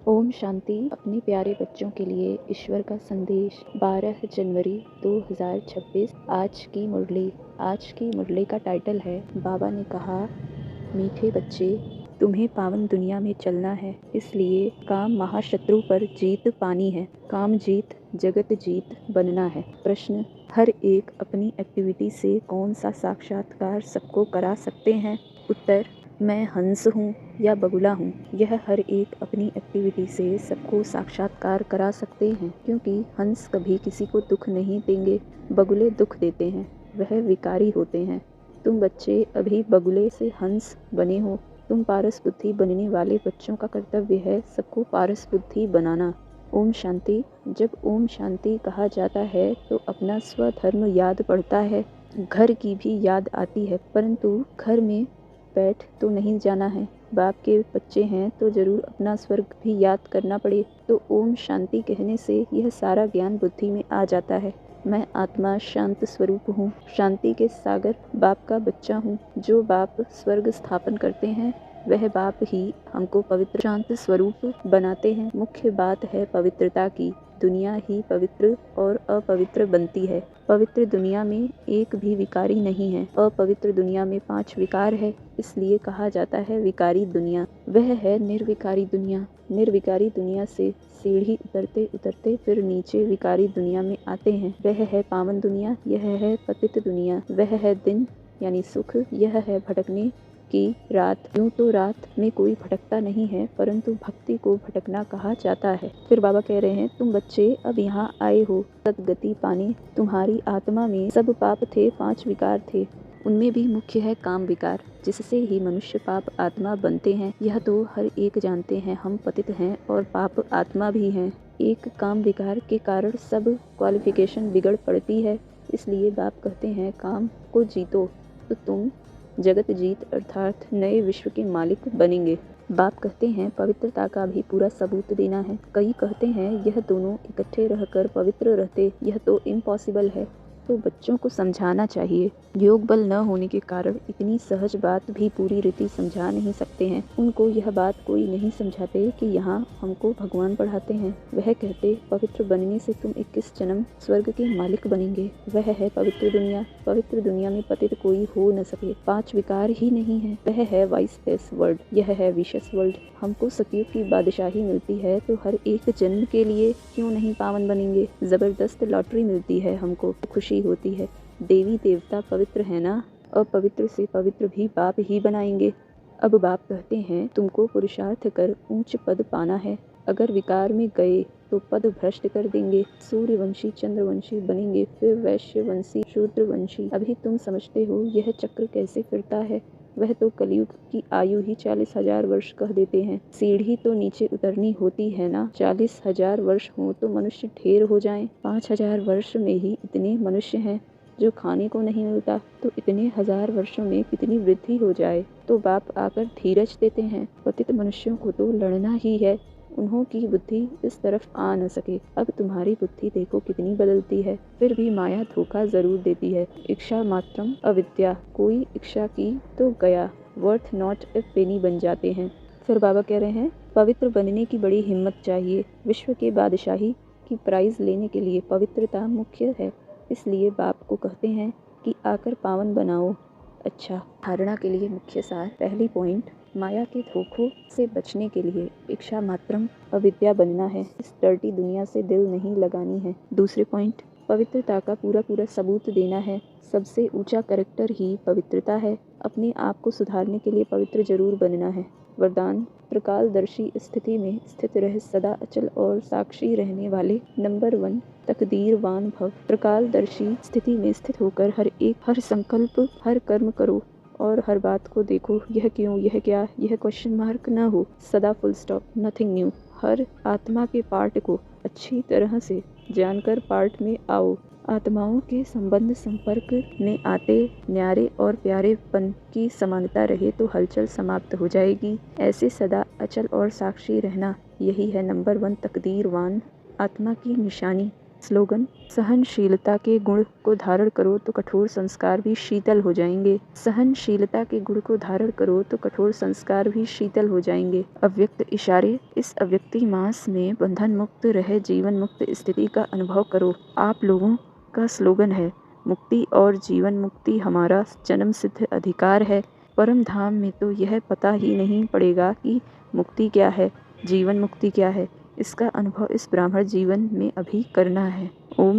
ओम शांति। अपने प्यारे बच्चों के लिए ईश्वर का संदेश 12 जनवरी 2026। आज की मुरली का टाइटल है, बाबा ने कहा, मीठे बच्चे, तुम्हें पावन दुनिया में चलना है, इसलिए काम महाशत्रु पर जीत पानी है। काम जीत जगत जीत बनना है। प्रश्न, हर एक अपनी एक्टिविटी से कौन सा साक्षात्कार सबको करा सकते हैं? उत्तर, मैं हंस हूँ या बगुला हूँ, यह हर एक अपनी एक्टिविटी से सबको साक्षात्कार करा सकते हैं, क्योंकि हंस कभी किसी को दुख नहीं देंगे, बगुले दुख देते हैं, वह विकारी होते हैं। तुम बच्चे अभी बगुले से हंस बने हो। तुम पारस बुद्धि बनने वाले बच्चों का कर्तव्य है सबको पारस बुद्धि बनाना। ओम शांति। जब ओम शांति कहा जाता है तो अपना स्वधर्म याद पड़ता है, घर की भी याद आती है, परंतु घर में बैठ तो नहीं जाना है। बाप के बच्चे हैं तो जरूर अपना स्वर्ग भी याद करना पड़े। तो ओम शांति कहने से यह सारा ज्ञान बुद्धि में आ जाता है। मैं आत्मा शांत स्वरूप हूँ, शांति के सागर बाप का बच्चा हूँ। जो बाप स्वर्ग स्थापन करते हैं वह बाप ही हमको पवित्र शांत स्वरूप बनाते हैं। मुख्य बात है पवित्रता की। दुनिया ही पवित्र और अपवित्र बनती है। पवित्र दुनिया में एक भी विकारी नहीं है, अपवित्र दुनिया में 5 विकार है, इसलिए कहा जाता है विकारी दुनिया। वह है निर्विकारी दुनिया। निर्विकारी दुनिया से सीढ़ी उतरते उतरते फिर नीचे विकारी दुनिया में आते हैं। वह है पावन दुनिया, यह है पतित दुनिया। वह है दिन यानी सुख, यह है भटकने की रात। यूं तो रात में कोई भटकता नहीं है, परंतु भक्ति को भटकना कहा जाता है। फिर बाबा कह रहे हैं, तुम बच्चे अब यहाँ आए हो सदगति पाने। तुम्हारी आत्मा में सब पाप थे, 5 विकार थे, उनमें भी मुख्य है काम विकार, जिससे ही मनुष्य पाप आत्मा बनते हैं। यह तो हर एक जानते हैं, हम पतित हैं और पाप आत्मा भी हैं। एक काम विकार के कारण सब क्वालिफिकेशन बिगड़ पड़ती है, इसलिए बाप कहते हैं काम को जीतो तो तुम जगत जीत अर्थात नए विश्व के मालिक बनेंगे। बाप कहते हैं पवित्रता का भी पूरा सबूत देना है। कई कहते हैं यह दोनों इकट्ठे रहकर पवित्र रहते, यह तो इम्पॉसिबल है। तो बच्चों को समझाना चाहिए। योग बल न होने के कारण इतनी सहज बात भी पूरी रीति समझा नहीं सकते हैं। उनको यह बात कोई नहीं समझाते कि यहाँ हमको भगवान पढ़ाते हैं। वह कहते पवित्र बनने से तुम 21 जन्म स्वर्ग के मालिक बनेंगे। वह है पवित्र दुनिया। पवित्र दुनिया में पतित कोई हो न सके। 5 विकार ही नहीं है। वह है वाइस वर्ल्ड, यह है विशस वर्ल्ड। हमको सतयुग की बादशाही मिलती है तो हर एक जन्म के लिए क्यों नहीं पावन बनेंगे। जबरदस्त लॉटरी मिलती है हमको, खुशी होती है। देवी देवता पवित्र है ना, अपवित्र से पवित्र भी बाप ही बनाएंगे। अब बाप कहते हैं तुमको पुरुषार्थ कर ऊंच पद पाना है। अगर विकार में गए तो पद भ्रष्ट कर देंगे। सूर्यवंशी चंद्रवंशी बनेंगे, फिर वैश्यवंशी शूद्रवंशी। अभी तुम समझते हो यह चक्र कैसे फिरता है। वह तो कलयुग की आयु ही 40,000 वर्ष कह देते हैं। सीढ़ी तो नीचे उतरनी होती है ना। 40,000 वर्ष हो तो मनुष्य ढेर हो जाएं। 5,000 वर्ष में ही इतने मनुष्य हैं जो खाने को नहीं मिलता, तो इतने 1000 वर्षों में कितनी वृद्धि हो जाए। तो बाप आकर धीरज देते हैं, पतित मनुष्यों को तो लड़ना ही है, उन्हों की बुद्धि इस तरफ आ न सके। अब तुम्हारी बुद्धि देखो कितनी बदलती है। फिर भी माया धोखा जरूर देती है। इच्छा मात्रम अविद्या, कोई इच्छा की तो गया, वर्थ नॉट ए पेनी बन जाते हैं। फिर बाबा कह रहे हैं पवित्र बनने की बड़ी हिम्मत चाहिए। विश्व के बादशाही की प्राइज लेने के लिए पवित्रता मुख्य है, इसलिए बाप को कहते हैं कि आकर पावन बनाओ। अच्छा, धारणा के लिए मुख्य सार। पहली पॉइंट, माया के धोखों से बचने के लिए इच्छा मात्रम अविद्या बनना है। इस डर्टी दुनिया से दिल नहीं लगानी है। दूसरे पॉइंट, पवित्रता का पूरा सबूत देना है। सबसे ऊंचा कैरेक्टर ही पवित्रता है। अपने आप को सुधारने के लिए पवित्र जरूर बनना है। वरदान, प्रकालदर्शी स्थिति में स्थित रह सदा अचल और साक्षी रहने वाले नंबर 1 तकदीरवान भव। प्रकालदर्शी स्थिति में स्थित होकर हर संकल्प, हर कर्म करो और हर बात को देखो, यह क्यों, यह क्या, यह क्वेश्चन मार्क न हो। सदा फुल स्टॉप, नथिंग न्यू। हर आत्मा के पार्ट को अच्छी तरह से जानकर पार्ट में आओ। आत्माओं के संबंध संपर्क में आते न्यारे और प्यारेपन की समानता रहे तो हलचल समाप्त हो जाएगी। ऐसे सदा अचल और साक्षी रहना, यही है नंबर 1 तकदीरवान आत्मा की निशानी। स्लोगन: सहनशीलता के गुण को धारण करो तो कठोर संस्कार भी शीतल हो जाएंगे। सहनशीलता के गुण को धारण करो तो कठोर संस्कार भी शीतल हो जाएंगे। अव्यक्त इशारे: इस अव्यक्ति मास में बंधन मुक्त रह जीवन मुक्त स्थिति का अनुभव करो। आप लोगों का स्लोगन है: मुक्ति और जीवन मुक्ति हमारा जन्म सिद्ध अधिकार है। परम धाम में तो यह पता ही नहीं पड़ेगा कि मुक्ति क्या है, जीवन मुक्ति क्या है। इसका अनुभव इस ब्राह्मण जीवन में अभी करना है। ओम